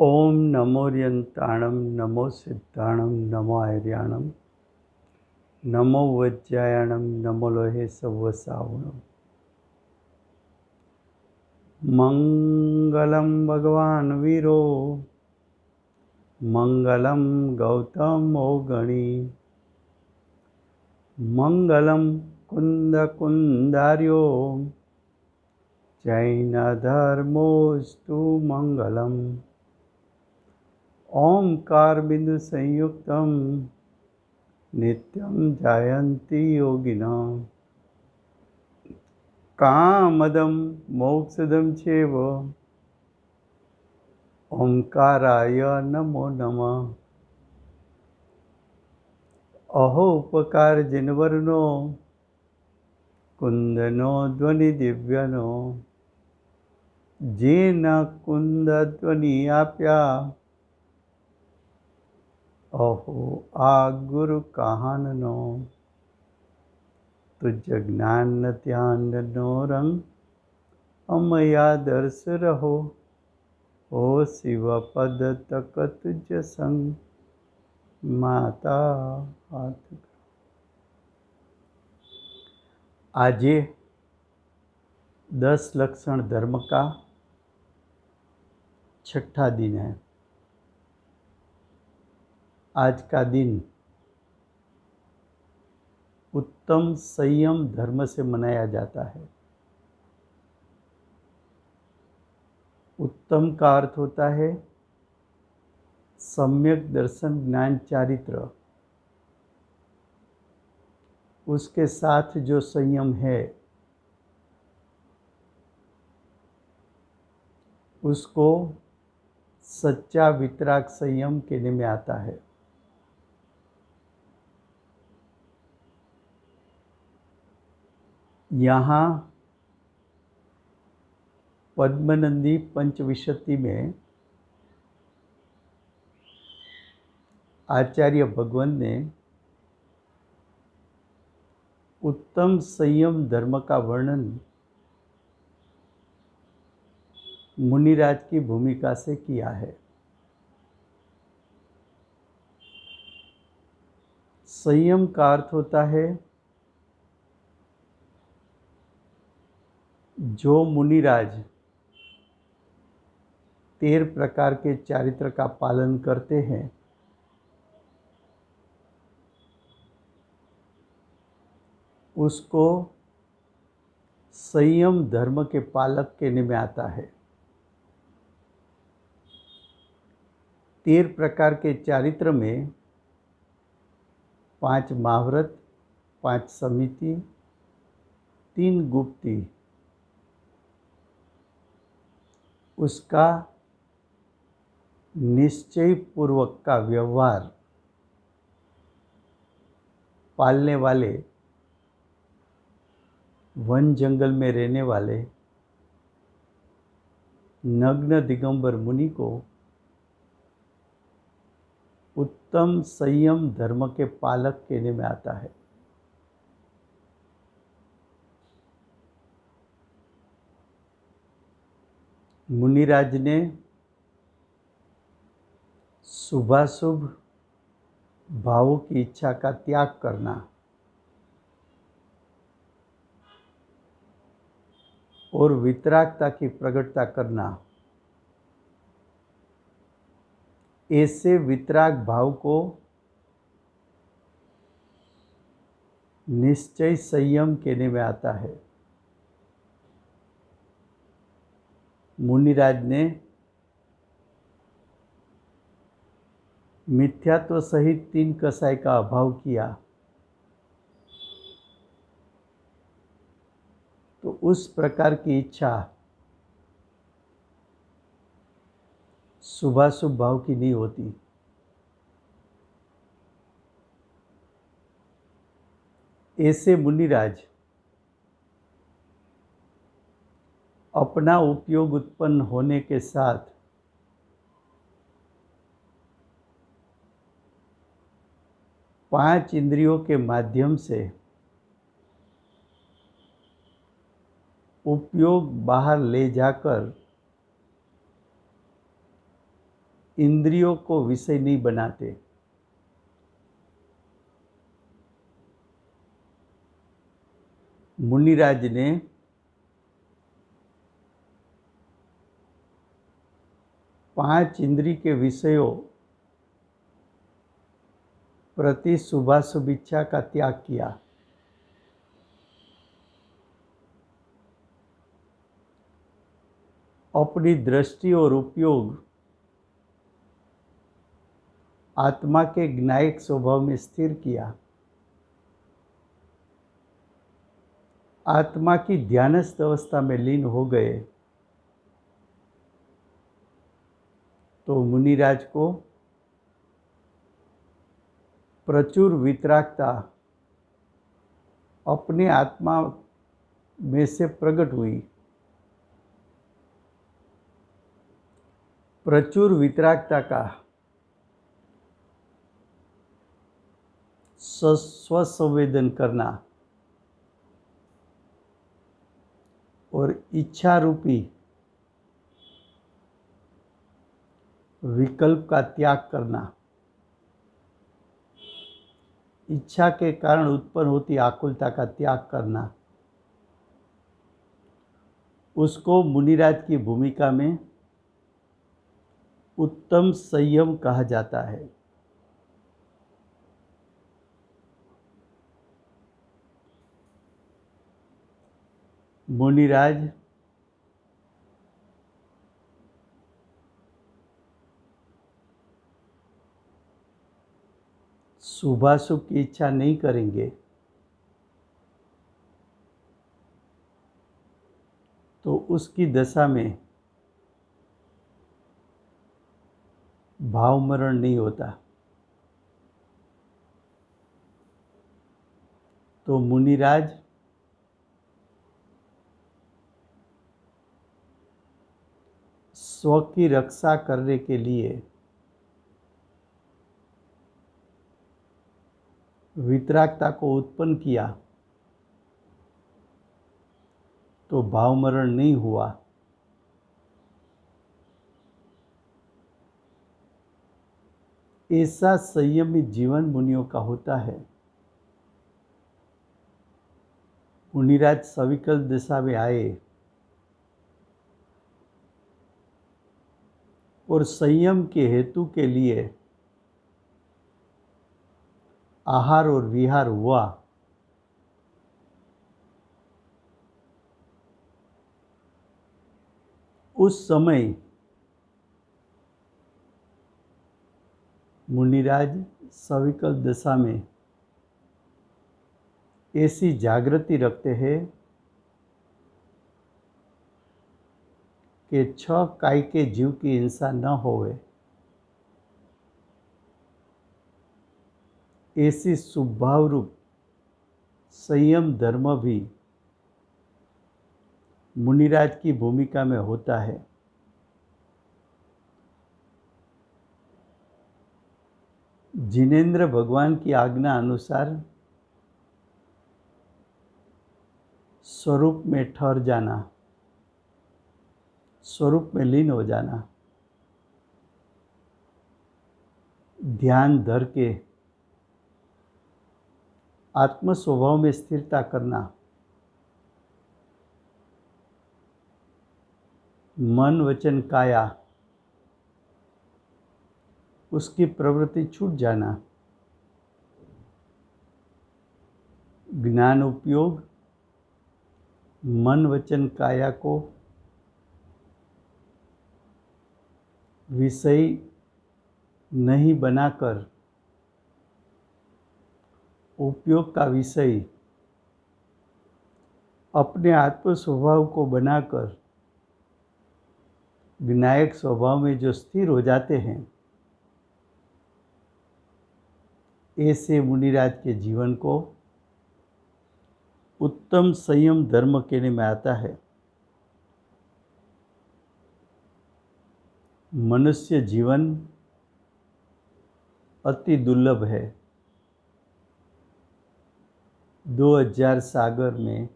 ओम नमो यंताणं नमो सिद्धाणं नमो आर्याणं नमो वज्रायणं नमो लोहे सव्वसावणं। मंगलं भगवान् वीरो मंगलं गौतमो गणी मंगलं कुन्दकुन्दार्यो जैनधर्मोऽस्तु मंगलम्। ओंकार बिंदु संयुक्तं नित्यं जायन्ति योगिनः कामदं मोक्षदं चैव ओंकाराय नमो नमः। अहो उपकार जिनवरनो कुंदनो ध्वनि दिव्यनो जेन कुंद ध्वनि आप्या अहो आ गुरु कहाननो तुझ ज्ञान ध्यान नो रंग अमया दर्श रहो ओ शिव पद तक तुझ संग माता हाथ। आजे 10 लक्षण धर्म का छठा दिन है। आज का दिन उत्तम संयम धर्म से मनाया जाता है। उत्तम का अर्थ होता है सम्यक दर्शन ज्ञान चारित्र। उसके साथ जो संयम है उसको सच्चा वितराग संयम कहने में आता है। यहाँ पद्मनंदी पंचविंशति में आचार्य भगवान ने उत्तम संयम धर्म का वर्णन मुनिराज की भूमिका से किया है। संयम का अर्थ होता है जो मुनिराज 13 प्रकार के चारित्र का पालन करते हैं उसको संयम धर्म के पालक कहने में आता है। 13 प्रकार के चारित्र में 5 महाव्रत, 5 समिति, 3 गुप्ती। उसका निश्चय पूर्वक का व्यवहार पालने वाले वन जंगल में रहने वाले नग्न दिगंबर मुनि को उत्तम संयम धर्म के पालक कहने में आता है। मुनिराज ने शुभाशुभ भावों की इच्छा का त्याग करना और वितरागता की प्रकटता करना, ऐसे वितराग भाव को निश्चय संयम कहने में आता है। मुनिराज ने मिथ्यात्व सहित 3 कसाय का अभाव किया तो उस प्रकार की इच्छा शुभाशुभ भाव की नहीं होती। ऐसे मुनिराज अपना उपयोग उत्पन्न होने के साथ पांच इंद्रियों के माध्यम से उपयोग बाहर ले जाकर इंद्रियों को विषय नहीं बनाते। मुनिराज ने पांच इंद्रिय के विषयों प्रति शुभाशुभ इच्छा का त्याग किया। अपनी दृष्टि और उपयोग आत्मा के ज्ञायक स्वभाव में स्थिर किया। आत्मा की ध्यानस्थ अवस्था में लीन हो गए तो मुनिराज को प्रचुर वितरागता अपने आत्मा में से प्रकट हुई। प्रचुर वितरागता का स्वसंवेदन करना और इच्छा रूपी विकल्प का त्याग करना, इच्छा के कारण उत्पन्न होती आकुलता का त्याग करना, उसको मुनिराज की भूमिका में उत्तम संयम कहा जाता है। मुनिराज शुभाशुभ की इच्छा नहीं करेंगे तो उसकी दशा में भाव मरण नहीं होता। तो मुनिराज स्व की रक्षा करने के लिए वितरागता को उत्पन्न किया तो भाव मरण नहीं हुआ। ऐसा संयमित जीवन मुनियों का होता है। मुनिराज सविकल दशा में आए और संयम के हेतु के लिए आहार और विहार हुआ। उस समय मुनिराज सविकल दशा में ऐसी जागृति रखते हैं कि छह काय के जीव की हिंसा न होवे, ऐसी स्वभाव रूप संयम धर्म भी मुनिराज की भूमिका में होता है। जिनेंद्र भगवान की आज्ञा अनुसार स्वरूप में ठहर जाना, स्वरूप में लीन हो जाना, ध्यान धर के आत्म स्वभाव में स्थिरता करना, मन वचन काया उसकी प्रवृत्ति छूट जाना, ज्ञान उपयोग मन वचन काया को विषय नहीं बनाकर उपयोग का विषय अपने आत्म स्वभाव को बनाकर विनायक स्वभाव में जो स्थिर हो जाते हैं, ऐसे मुनिराज के जीवन को उत्तम संयम धर्म कहने में आता है। मनुष्य जीवन अति दुर्लभ है। 2000 सागर में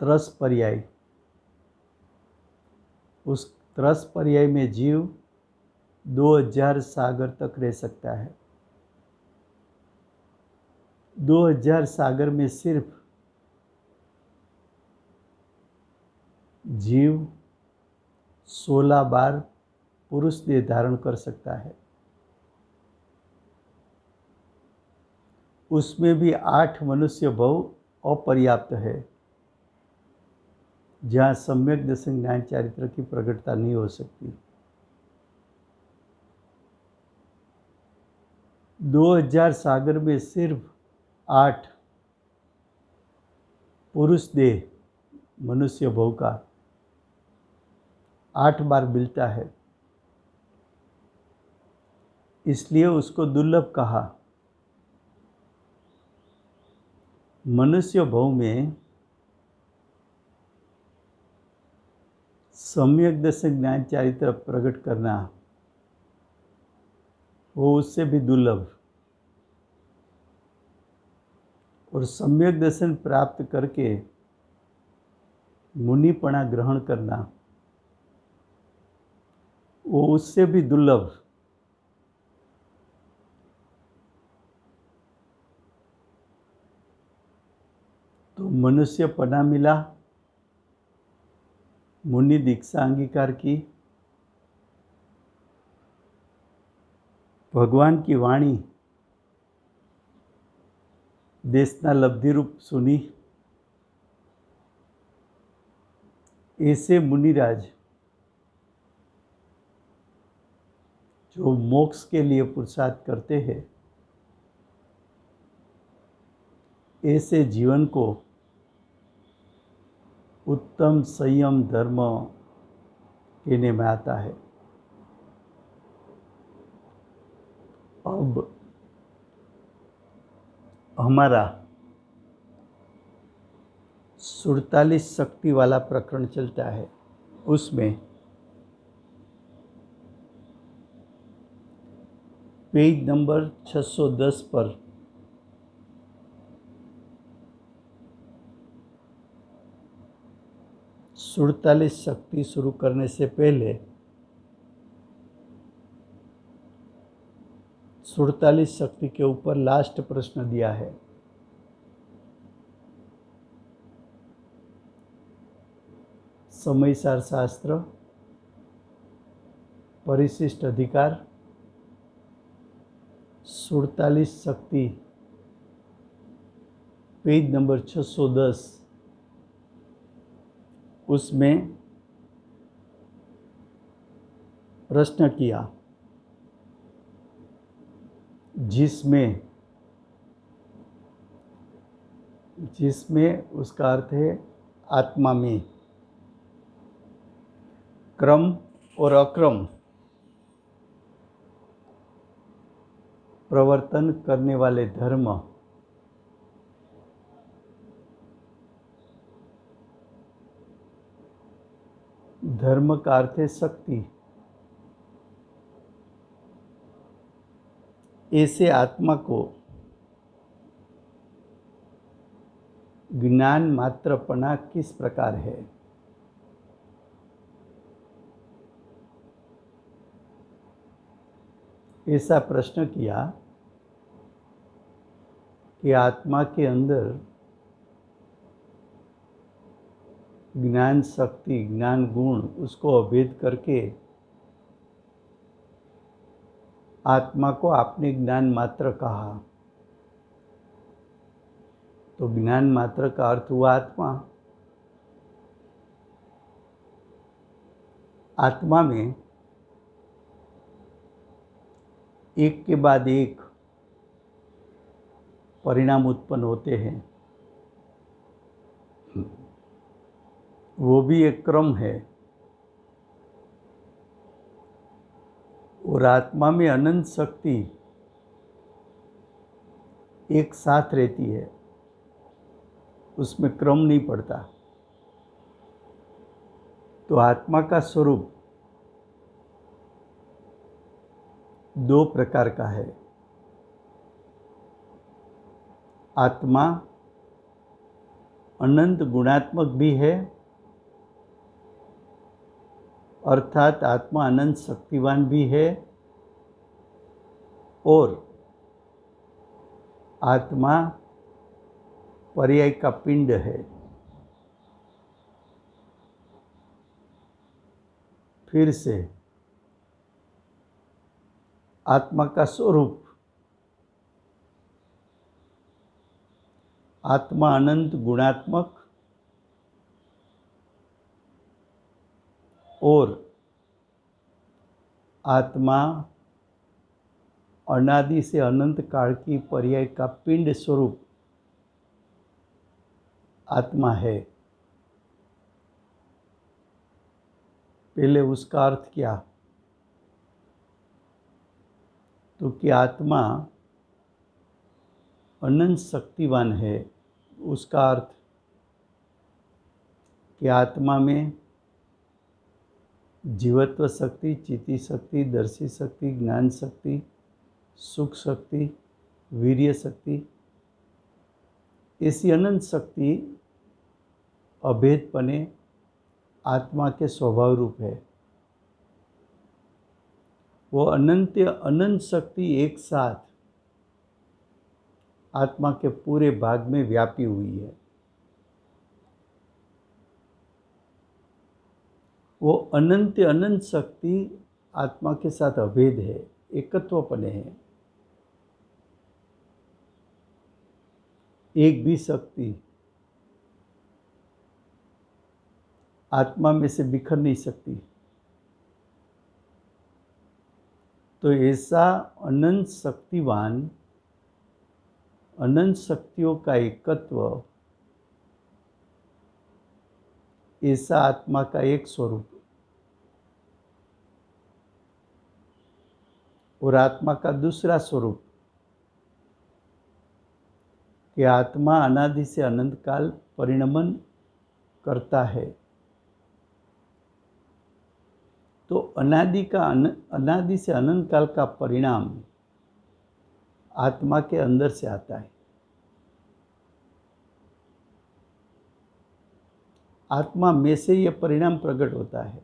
30 पर्याय उस त्रस पर्याय में जीव 2000 सागर तक रह सकता है। 2000 सागर में सिर्फ जीव 16 बार पुरुष देह धारण कर सकता है। उसमें भी 8 मनुष्य भव अपर्याप्त है, जहाँ सम्यक दर्शन ज्ञान चारित्र की प्रकटता नहीं हो सकती। 2000 सागर में सिर्फ 8 पुरुष देह मनुष्य भव का 8 बार मिलता है, इसलिए उसको दुर्लभ कहा। मनुष्य भव में सम्यक दर्शन ज्ञान चारित्र प्रकट करना वो उससे भी दुर्लभ, और सम्यक दर्शन प्राप्त करके मुनिपना ग्रहण करना वो उससे भी दुर्लभ। तो मनुष्य पना मिला, मुनि दीक्षा अंगीकार की, भगवान की वाणी देशना लब्धि रूप सुनी। ऐसे मुनिराज जो मोक्ष के लिए पुरुषार्थ करते हैं, ऐसे जीवन को उत्तम संयम धर्म कहने में आता है। अब हमारा 47 शक्ति वाला प्रकरण चलता है। उसमें पेज नंबर 610 पर सुड़तालीस शक्ति शुरू करने से पहले 47 शक्ति के ऊपर लास्ट प्रश्न दिया है। समयसार शास्त्र, परिशिष्ट अधिकार, 47 शक्ति, पेज नंबर 610। उसमें प्रश्न किया जिसमें उसका अर्थ है आत्मा में क्रम और अक्रम प्रवर्तन करने वाले धर्म, धर्म का अर्थ है शक्ति। ऐसे आत्मा को ज्ञान मात्रपना किस प्रकार है? ऐसा प्रश्न किया कि आत्मा के अंदर ज्ञान शक्ति, ज्ञान गुण, उसको अभेद करके आत्मा को आपने ज्ञान मात्र कहा। तो ज्ञान मात्र का अर्थ हुआ आत्मा। आत्मा में एक के बाद एक परिणाम उत्पन्न होते हैं, वो भी एक क्रम है। और आत्मा में अनंत शक्ति एक साथ रहती है, उसमें क्रम नहीं पड़ता। तो आत्मा का स्वरूप दो प्रकार का है। आत्मा अनंत गुणात्मक भी है अर्थात आत्मा अनंत शक्तिवान भी है और आत्मा पर्याय का पिंड है। फिर से, आत्मा का स्वरूप, आत्मा अनंत गुणात्मक और आत्मा अनादि से अनंत काल की पर्याय का पिंड स्वरूप आत्मा है। पहले उसका अर्थ क्या? तो कि आत्मा अनंत शक्तिवान है। उसका अर्थ कि आत्मा में जीवत्व शक्ति, चिति शक्ति, दर्शी शक्ति, ज्ञान शक्ति, सुख शक्ति, वीर्य शक्ति, ऐसी अनंत शक्ति अभेदपने आत्मा के स्वभाव रूप है। वो अनंत शक्ति एक साथ आत्मा के पूरे भाग में व्यापी हुई है। वो अनंत शक्ति आत्मा के साथ अभेद है, एकत्वपने है। एक भी शक्ति आत्मा में से बिखर नहीं सकती। तो ऐसा अनंत शक्तिवान, अनंत शक्तियों का एकत्व, ऐसा आत्मा का एक स्वरूप और आत्मा का दूसरा स्वरूप कि आत्मा अनादि से अनंत काल परिणमन करता है। तो अनादि से अनंत काल का परिणाम आत्मा के अंदर से आता है। आत्मा में से यह परिणाम प्रकट होता है।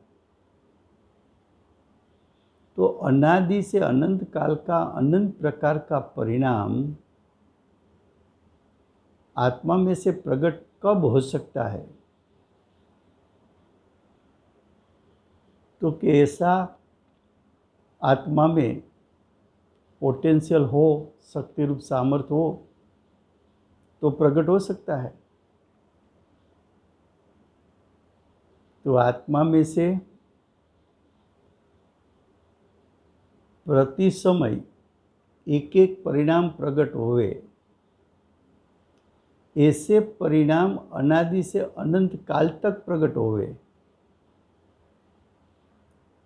तो अनादि से अनंत काल का अनंत प्रकार का परिणाम आत्मा में से प्रकट कब हो सकता है? तो कि ऐसा आत्मा में पोटेंशियल हो, शक्ति रूप सामर्थ्य हो तो प्रकट हो सकता है। तो आत्मा में से प्रति समय एक एक परिणाम प्रकट होवे, ऐसे परिणाम अनादि से अनंत काल तक प्रकट होवे,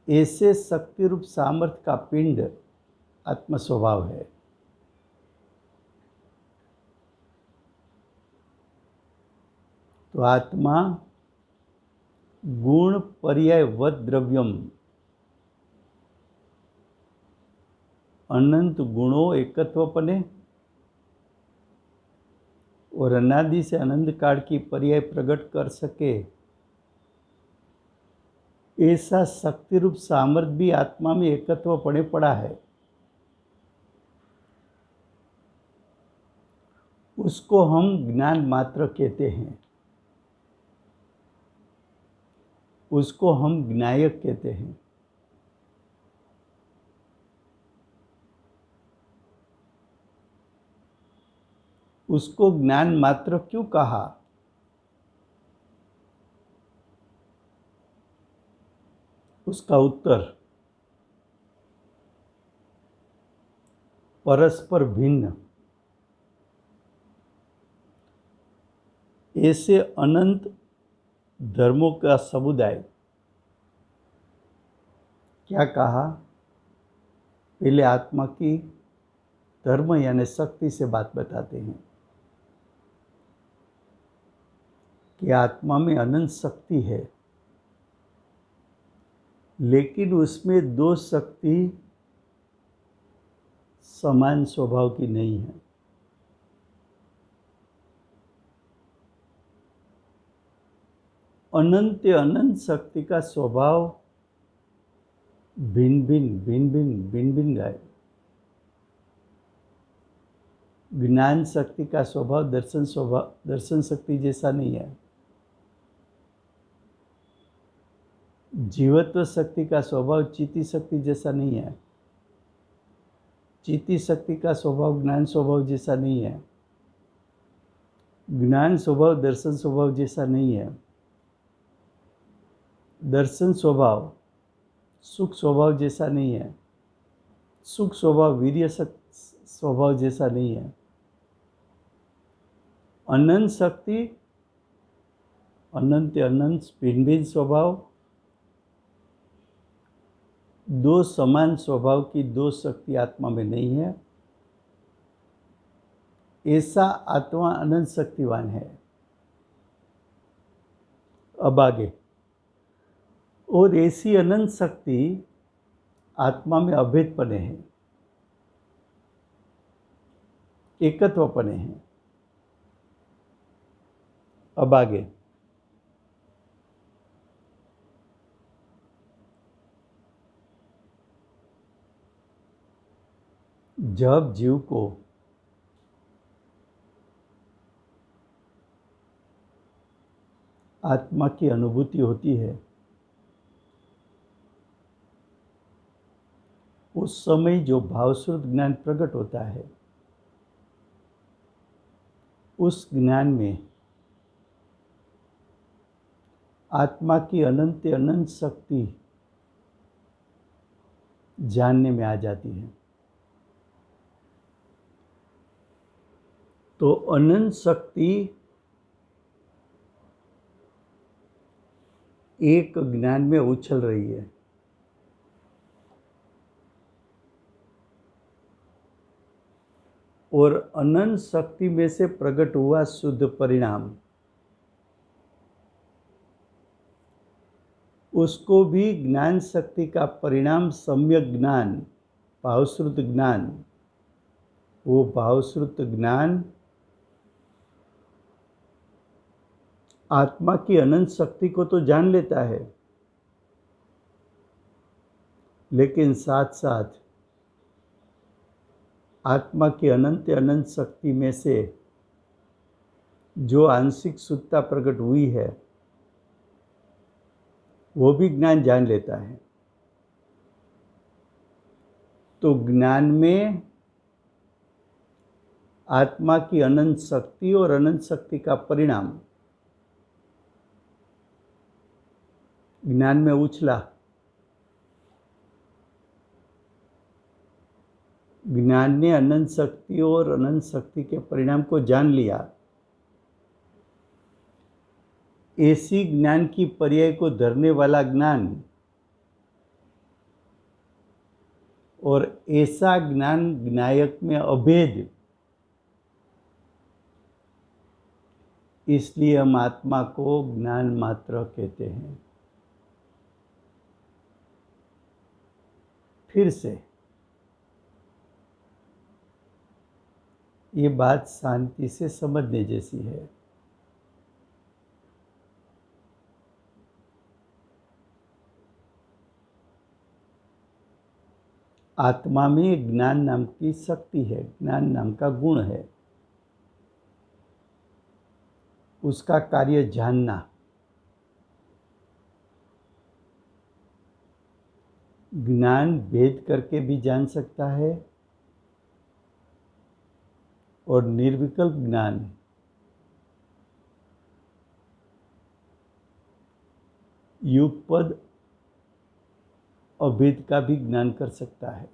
ऐसे शक्ति रूप सामर्थ्य का पिंड आत्म स्वभाव है। तो आत्मा गुण पर्यायवत द्रव्यम, अनंत गुणों एकत्वपने और अनादि से अनंत काल की पर्याय प्रकट कर सके, ऐसा शक्ति रूप सामर्थ्य भी आत्मा में एकत्वपणे पड़ा है। उसको हम ज्ञान मात्र कहते हैं, उसको हम ज्ञायक कहते हैं। उसको ज्ञान मात्र क्यों कहा? उसका उत्तर परस्पर भिन्न ऐसे अनंत धर्मों का समुदाय। क्या कहा? पहले आत्मा की धर्म यानी शक्ति से बात बताते हैं कि आत्मा में अनंत शक्ति है, लेकिन उसमें दो शक्ति समान स्वभाव की नहीं है। अनंत शक्ति का स्वभाव भिन्न भिन्न भिन्न भिन्न भिन्न भिन्न गाय। ज्ञान शक्ति का स्वभाव दर्शन शक्ति जैसा नहीं है। जीवत्व शक्ति का स्वभाव चित्ती शक्ति जैसा नहीं है। चित्ती शक्ति का स्वभाव ज्ञान स्वभाव जैसा नहीं है। ज्ञान स्वभाव दर्शन स्वभाव जैसा नहीं है। दर्शन स्वभाव सुख स्वभाव जैसा नहीं है। सुख स्वभाव वीर्य स्वभाव जैसा नहीं है। अनंत शक्ति अनंत अनंत भिन्न भिन्न स्वभाव, दो समान स्वभाव की दो शक्ति आत्मा में नहीं है। ऐसा आत्मा अनंत शक्तिवान है। अब आगे, और ऐसी अनंत शक्ति आत्मा में अभेदपने है, एकत्वपने है। अब आगे, जब जीव को आत्मा की अनुभूति होती है, उस समय जो भावश्रुत ज्ञान प्रकट होता है, उस ज्ञान में आत्मा की अनंत अनंत शक्ति जानने में आ जाती है। तो अनंत शक्ति एक ज्ञान में उछल रही है। और अनंत शक्ति में से प्रकट हुआ शुद्ध परिणाम, उसको भी ज्ञान शक्ति का परिणाम सम्यक ज्ञान, भावश्रुत ज्ञान, वो भावश्रुत ज्ञान आत्मा की अनंत शक्ति को तो जान लेता है, लेकिन साथ साथ आत्मा की अनंत अनंत शक्ति में से जो आंशिक शुद्धता प्रकट हुई है, वो भी ज्ञान जान लेता है। तो ज्ञान में आत्मा की अनंत शक्ति और अनंत शक्ति का परिणाम ज्ञान में उछला। ज्ञान ने अनंत शक्ति और अनंत शक्ति के परिणाम को जान लिया। ऐसी ज्ञान की पर्याय को धरने वाला ज्ञान और ऐसा ज्ञान ज्ञायक में अभेद, इसलिए हम आत्मा को ज्ञान मात्र कहते हैं। फिर से ये बात शांति से समझने जैसी है। आत्मा में ज्ञान नाम की शक्ति है, ज्ञान नाम का गुण है। उसका कार्य जानना। ज्ञान भेद करके भी जान सकता है और निर्विकल्प ज्ञान युगपद अभेद का भी ज्ञान कर सकता है।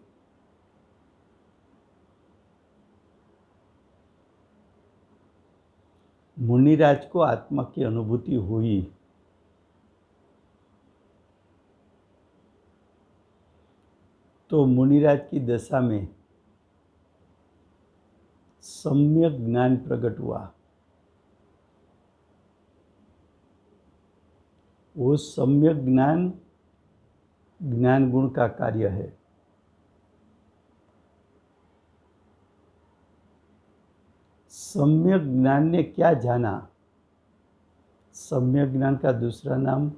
मुनिराज को आत्मा की अनुभूति हुई, तो मुनिराज की दशा में सम्यक ज्ञान प्रकट हुआ। वो सम्यक ज्ञान ज्ञान गुण का कार्य है। सम्यक ज्ञान ने क्या जाना? सम्यक ज्ञान का दूसरा नाम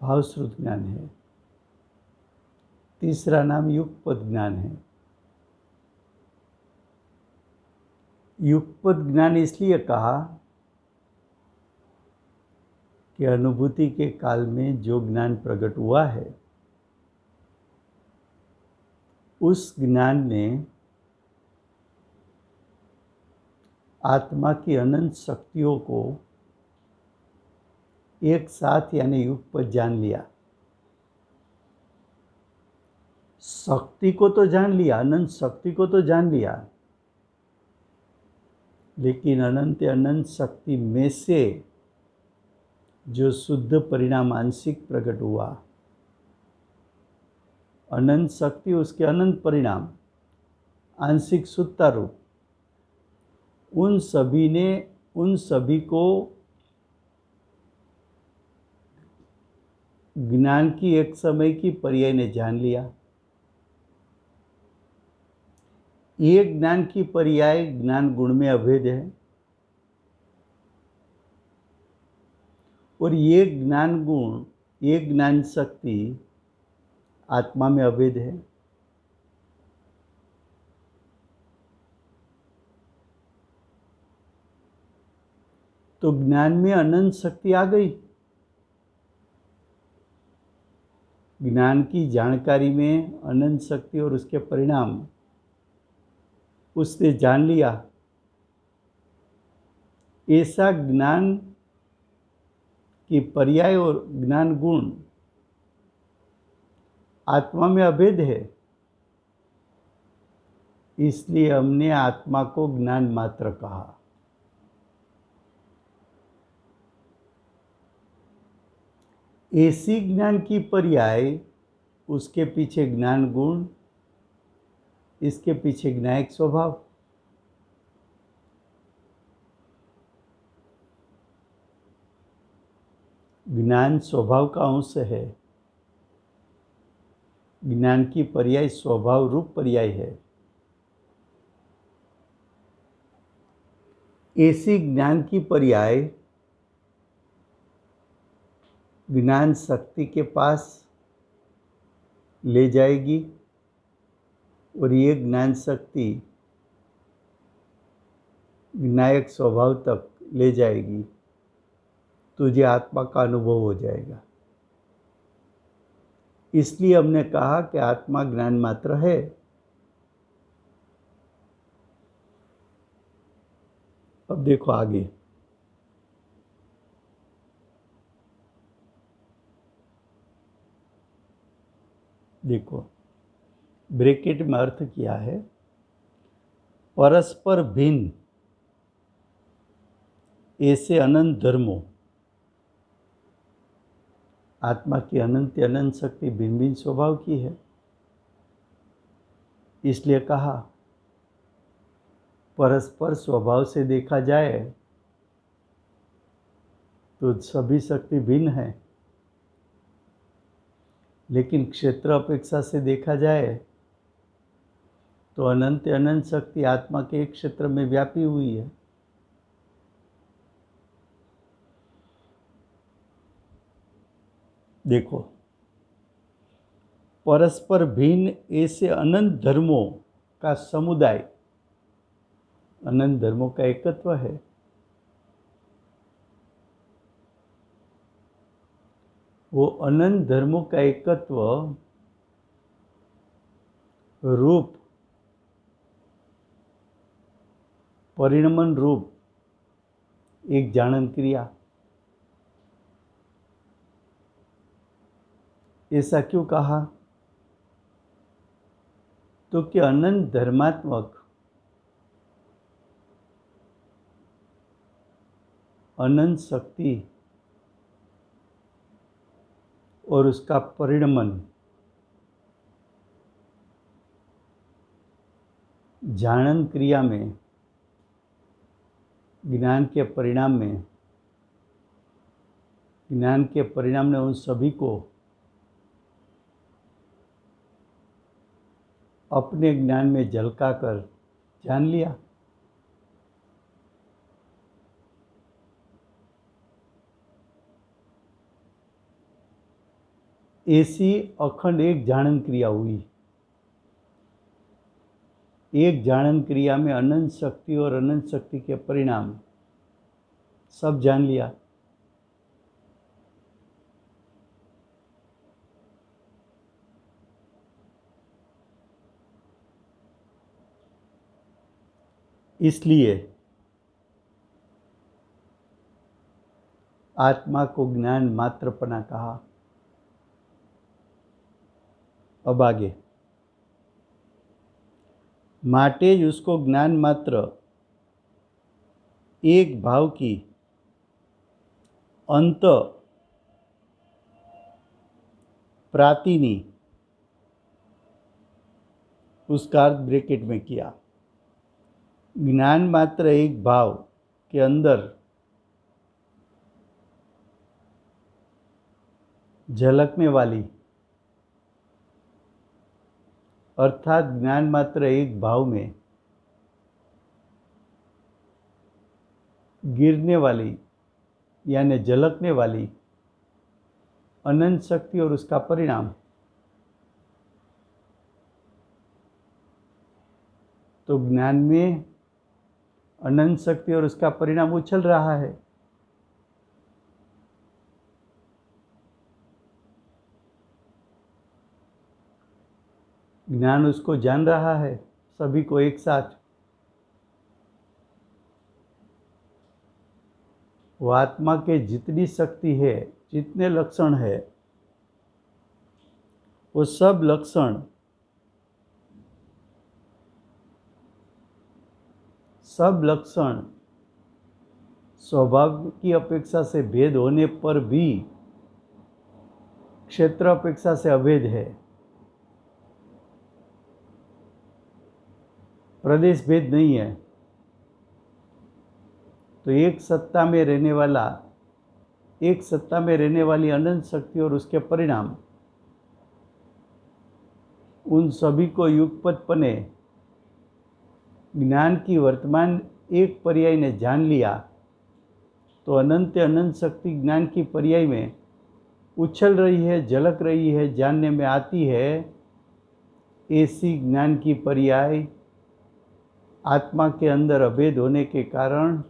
भावश्रुत ज्ञान है। तीसरा नाम युगपत ज्ञान है। युगपत ज्ञान इसलिए कहा कि अनुभूति के काल में जो ज्ञान प्रकट हुआ है उस ज्ञान ने आत्मा की अनंत शक्तियों को एक साथ यानी युगपत जान लिया। शक्ति को तो जान लिया, अनंत शक्ति को तो जान लिया, लेकिन अनंत शक्ति में से जो शुद्ध परिणाम आंशिक प्रकट हुआ, अनंत शक्ति उसके अनंत परिणाम आंशिक शुद्धता रूप, उन सभी को ज्ञान की एक समय की पर्याय ने जान लिया। ये ज्ञान की पर्याय ज्ञान गुण में अभेद है और ये ज्ञान गुण, ये ज्ञान शक्ति आत्मा में अभेद है। तो ज्ञान में अनंत शक्ति आ गई। ज्ञान की जानकारी में अनंत शक्ति और उसके परिणाम उसने जान लिया। ऐसा ज्ञान की पर्याय और ज्ञान गुण आत्मा में अभेद है, इसलिए हमने आत्मा को ज्ञान मात्र कहा। ऐसी ज्ञान की पर्याय उसके पीछे ज्ञान गुण, इसके पीछे ज्ञायक स्वभाव। ज्ञान स्वभाव का अंश है, ज्ञान की पर्याय स्वभाव रूप पर्याय है। ऐसी ज्ञान की पर्याय ज्ञान शक्ति के पास ले जाएगी और ये ज्ञान शक्ति ज्ञायक स्वभाव तक ले जाएगी, तुझे आत्मा का अनुभव हो जाएगा। इसलिए हमने कहा कि आत्मा ज्ञान मात्र है। अब देखो आगे, देखो ब्रैकेट में अर्थ किया है, परस्पर भिन्न ऐसे अनंत धर्मों। आत्मा की अनंत शक्ति भिन्न भिन्न स्वभाव की है, इसलिए कहा परस्पर स्वभाव से देखा जाए तो सभी शक्ति भिन्न है, लेकिन क्षेत्र अपेक्षा से देखा जाए तो अनंत शक्ति आत्मा के एक क्षेत्र में व्यापी हुई है। देखो, परस्पर भिन्न ऐसे अनंत धर्मों का समुदाय, अनंत धर्मों का एकत्व है। वो अनंत धर्मों का एकत्व रूप, परिणमन रूप एक जानन क्रिया। ऐसा क्यों कहा? तो कि अनंत धर्मात्मक, अनंत शक्ति और उसका परिणमन जानन क्रिया में, ज्ञान के परिणाम में, ज्ञान के परिणाम ने उन सभी को अपने ज्ञान में झलकाकर जान लिया। ऐसी अखंड एक जाणन क्रिया हुई। एक जाणन क्रिया में अनंत शक्ति और अनंत शक्ति के परिणाम सब जान लिया। इसलिए आत्मा को ज्ञान मात्रपना कहा। अब आगे, माटे જ उसको ज्ञान मात्र एक भाव की अंत प्रातिनी, उसका अर्थ ब्रैकेट में किया। ज्ञान मात्र एक भाव के अंदर झलकने वाली, अर्थात ज्ञान मात्र एक भाव में गिरने वाली यानी झलकने वाली अनंत शक्ति और उसका परिणाम। तो ज्ञान में अनंत शक्ति और उसका परिणाम उछल रहा है। ज्ञान उसको जान रहा है, सभी को एक साथ। वो आत्मा के जितनी शक्ति है, जितने लक्षण है, वो सब लक्षण स्वभाव की अपेक्षा से भेद होने पर भी क्षेत्र अपेक्षा से अभेद है। प्रदेश भेद नहीं है। तो एक सत्ता में रहने वाली अनंत शक्ति और उसके परिणाम, उन सभी को युगपतपने ज्ञान की वर्तमान एक पर्याय ने जान लिया तो अनंत शक्ति ज्ञान की पर्याय में उछल रही है, झलक रही है, जानने में आती है। ऐसी ज्ञान की पर्याय आत्मा के अंदर अभेद होने के कारण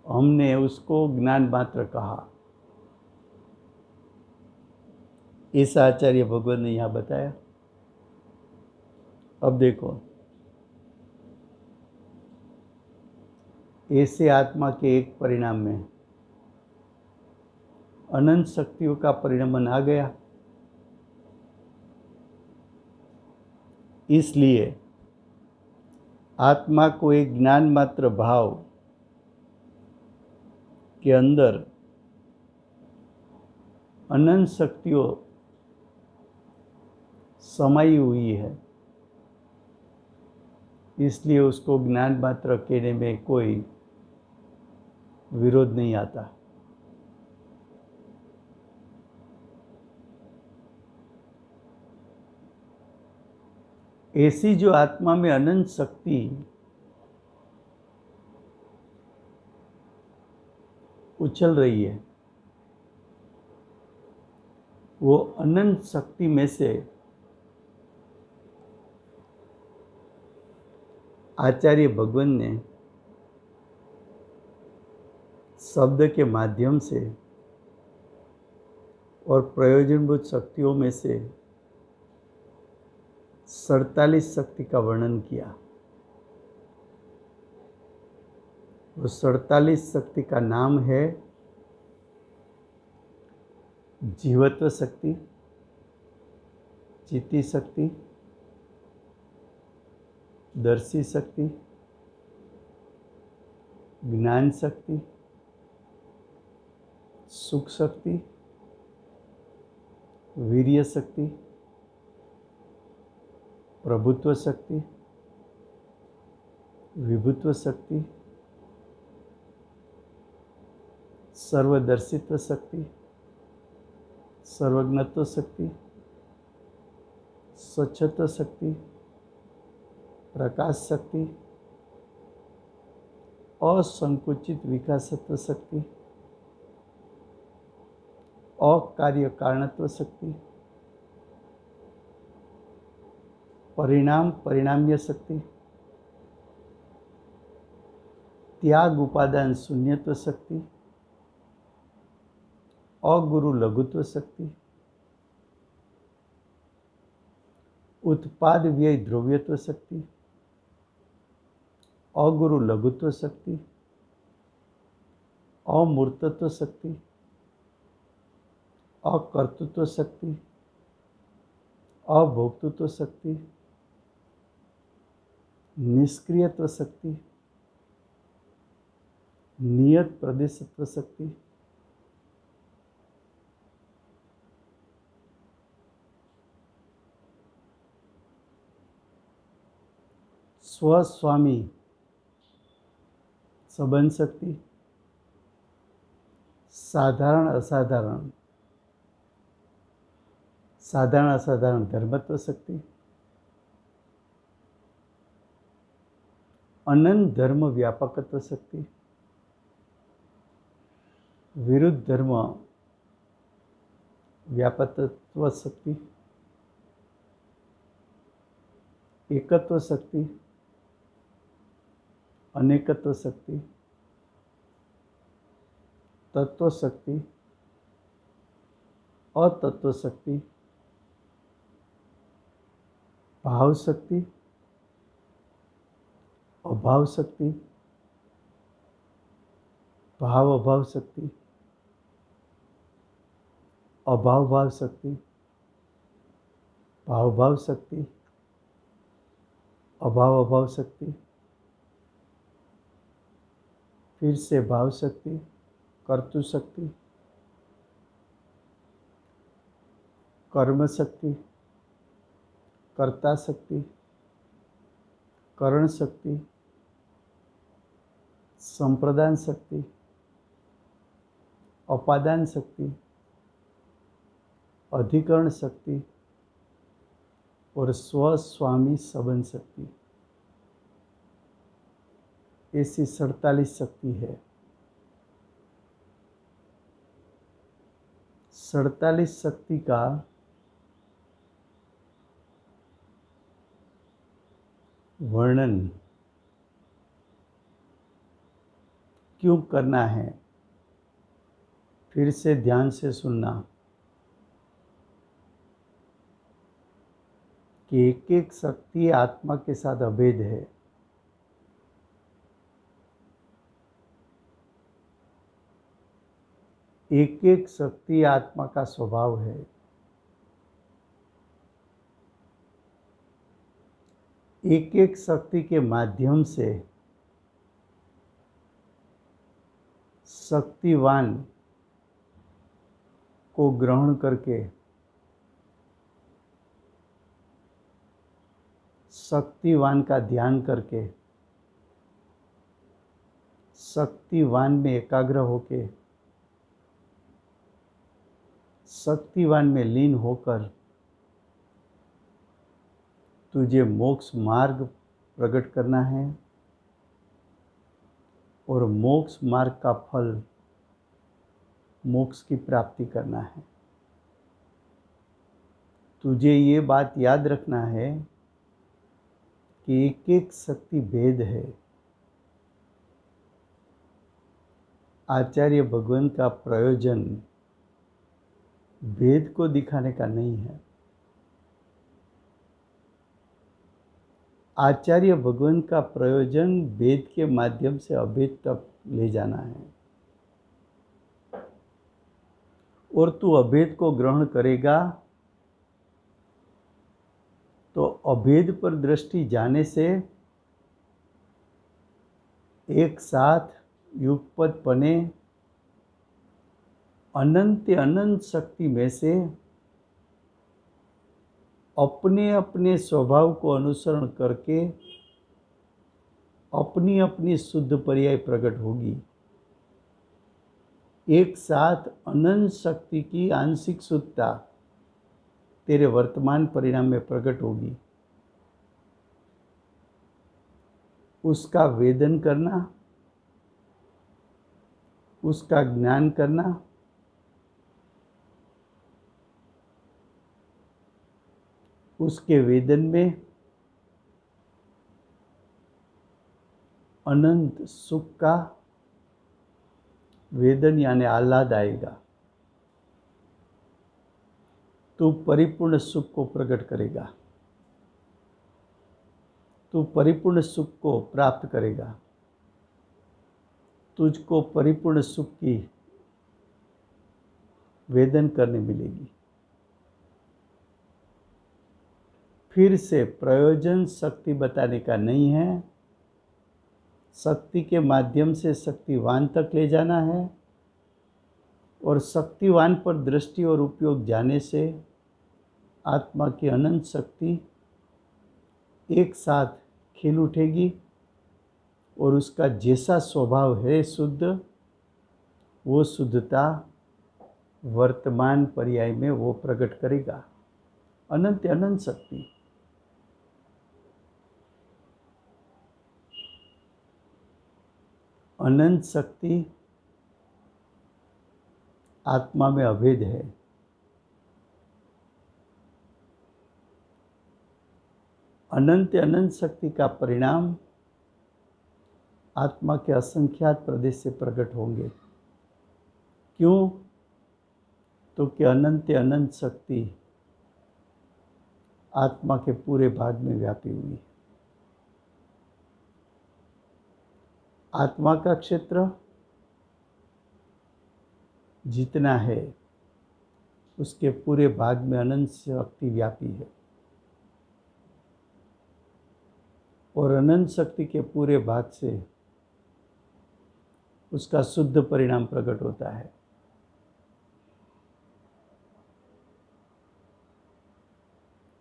हमने उसको ज्ञान मात्र कहा। ऐसा आचार्य भगवत ने यहाँ बताया। अब देखो, ऐसे आत्मा के एक परिणाम में अनंत शक्तियों का परिणमन आ गया। इसलिए आत्मा को एक ज्ञान मात्र भाव के अंदर अनंत शक्तियों समाई हुई है, इसलिए उसको ज्ञान मात्र कहने में कोई विरोध नहीं आता। ऐसी जो आत्मा में अनंत शक्ति उछल रही है, वो अनंत शक्ति में से आचार्य भगवान ने शब्द के माध्यम से और प्रयोजनभूत शक्तियों में से 47 शक्ति का वर्णन किया। वो 47 शक्ति का नाम है जीवत्व शक्ति, चित्ती शक्ति, दर्शी शक्ति, ज्ञान शक्ति, सुख शक्ति, वीर्य शक्ति, प्रभुत्व शक्ति, विभुत्व शक्ति, सर्वदर्शित्व शक्ति, सर्वज्ञत्व शक्ति, स्वच्छत्व शक्ति, प्रकाश शक्ति, असंकुचित विकासत्व शक्ति, अकार्य कारणत्व शक्ति, परिणाम परिणाम्य शक्ति, त्याग उपादान शून्यत्व शक्ति, अगुरु लघुत्व शक्ति, उत्पाद व्यय द्रव्यत्व शक्ति, अगुरु लघुत्व शक्ति, अमूर्तत्व शक्ति, अकर्तृत्व शक्ति, अभोक्तृत्व शक्ति, निष्क्रियत्व शक्ति, नियत प्रदेशत्व शक्ति, स्वस्वामी संबंध शक्ति, साधारण असाधारण, साधारण असाधारण धर्मत्व शक्ति, अनंत धर्म व्यापकत्व शक्ति, विरुद्ध धर्म व्यापकत्व शक्ति, एकत्व शक्ति, अनेकत्व शक्ति, तत्व शक्ति, अतत्व शक्ति, भाव शक्ति, अभाव शक्ति, भाव अभाव शक्ति, अभाव भाव शक्ति, भाव भाव शक्ति, अभाव अभाव शक्ति, फिर से भाव शक्ति, कर्तु शक्ति, कर्म शक्ति, कर्ता शक्ति, करण शक्ति, संप्रदान शक्ति, अपादान शक्ति, अधिकरण शक्ति और स्वस्वामी संबंध शक्ति। ऐसी 47 शक्ति है। 47 शक्ति का वर्णन क्यों करना है, फिर से ध्यान से सुनना कि एक एक शक्ति आत्मा के साथ अभेद है। एक एक शक्ति आत्मा का स्वभाव है। एक एक शक्ति के माध्यम से शक्तिवान को ग्रहण करके शक्तिवान का ध्यान करके शक्तिवान में एकाग्र होके शक्तिवान में लीन होकर तुझे मोक्ष मार्ग प्रकट करना है और मोक्ष मार्ग का फल मोक्ष की प्राप्ति करना है। तुझे ये बात याद रखना है कि एक एक शक्ति भेद है। आचार्य भगवान का प्रयोजन भेद को दिखाने का नहीं है। आचार्य भगवान का प्रयोजन वेद के माध्यम से अभेद तक ले जाना है। और तू अभेद को ग्रहण करेगा तो अभेद पर दृष्टि जाने से एक साथ युगपत बने अनंत अनंत शक्ति में से अपने अपने स्वभाव को अनुसरण करके अपनी अपनी शुद्ध पर्याय प्रकट होगी। एक साथ अनंत शक्ति की आंशिक शुद्धता तेरे वर्तमान परिणाम में प्रकट होगी। उसका वेदन करना, उसका ज्ञान करना उसके वेदन में अनंत सुख का वेदन यानी आह्लाद आएगा। तू परिपूर्ण सुख को प्रकट करेगा, तू परिपूर्ण सुख को प्राप्त करेगा, तुझको परिपूर्ण सुख की वेदन करने मिलेगी। फिर से प्रयोजन शक्ति बताने का नहीं है, शक्ति के माध्यम से शक्तिवान तक ले जाना है और शक्तिवान पर दृष्टि और उपयोग जाने से आत्मा की अनंत शक्ति एक साथ खिल उठेगी और उसका जैसा स्वभाव है शुद्ध, वो शुद्धता वर्तमान पर्याय में वो प्रकट करेगा। अनंत अनंत शक्ति। अनंत शक्ति आत्मा में अभेद है। अनंत अनंत शक्ति का परिणाम आत्मा के असंख्यात प्रदेश से प्रकट होंगे। क्यों? तो कि अनंत अनंत शक्ति आत्मा के पूरे भाग में व्यापी हुई है। आत्मा का क्षेत्र जितना है उसके पूरे भाग में अनंत शक्ति व्यापी है और अनंत शक्ति के पूरे भाग से उसका शुद्ध परिणाम प्रकट होता है।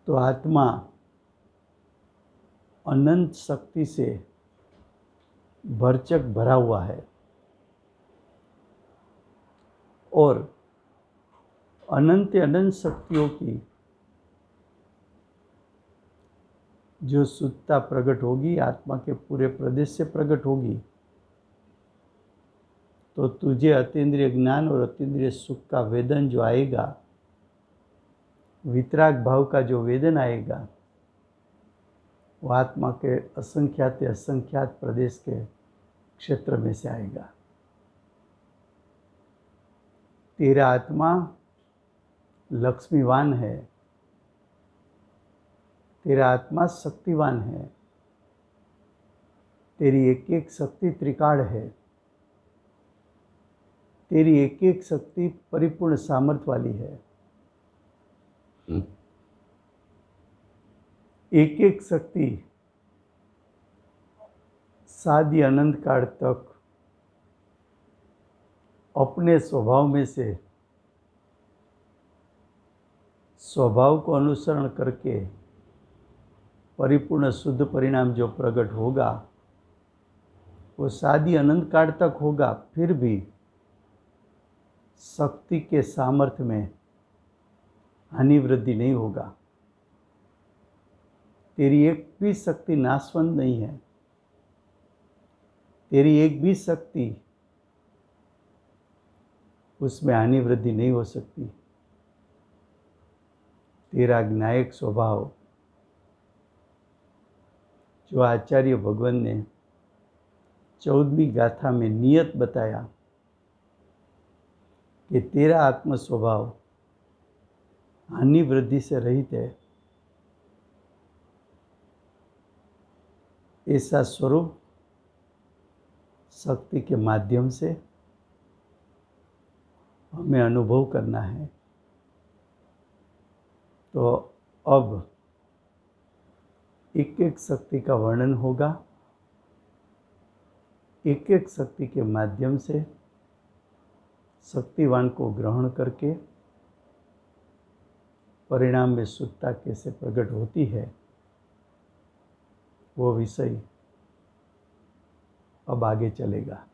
तो आत्मा अनंत शक्ति से भरचक भरा हुआ है और अनंत अनंत शक्तियों की जो शुद्धता प्रकट होगी, आत्मा के पूरे प्रदेश से प्रकट होगी, तो तुझे अतीन्द्रिय ज्ञान और अतीन्द्रिय सुख का वेदन जो आएगा, वितराग भाव का जो वेदन आएगा, वो आत्मा के असंख्यात प्रदेश के क्षेत्र में से आएगा। तेरा आत्मा लक्ष्मीवान है, तेरा आत्मा शक्तिवान है, तेरी एक एक शक्ति त्रिकाल है, तेरी एक एक शक्ति परिपूर्ण सामर्थ्य वाली है। एक एक शक्ति सादी अनंत काल तक अपने स्वभाव में से स्वभाव को अनुसरण करके परिपूर्ण शुद्ध परिणाम जो प्रकट होगा वो सादी अनंत काल तक होगा, फिर भी शक्ति के सामर्थ्य में हानि वृद्धि नहीं होगा। तेरी एक भी शक्ति नाशवंत नहीं है, तेरी एक भी शक्ति उसमें हानि वृद्धि नहीं हो सकती। तेरा ज्ञायक स्वभाव जो आचार्य भगवान ने 14वीं गाथा में नियत बताया कि तेरा आत्म स्वभाव हानि वृद्धि से रहित है, ऐसा स्वरूप शक्ति के माध्यम से हमें अनुभव करना है। तो अब एक एक शक्ति का वर्णन होगा, एक एक शक्ति के माध्यम से शक्तिवान को ग्रहण करके परिणाम में शुद्धता कैसे प्रकट होती है, वो विषय अब आगे चलेगा।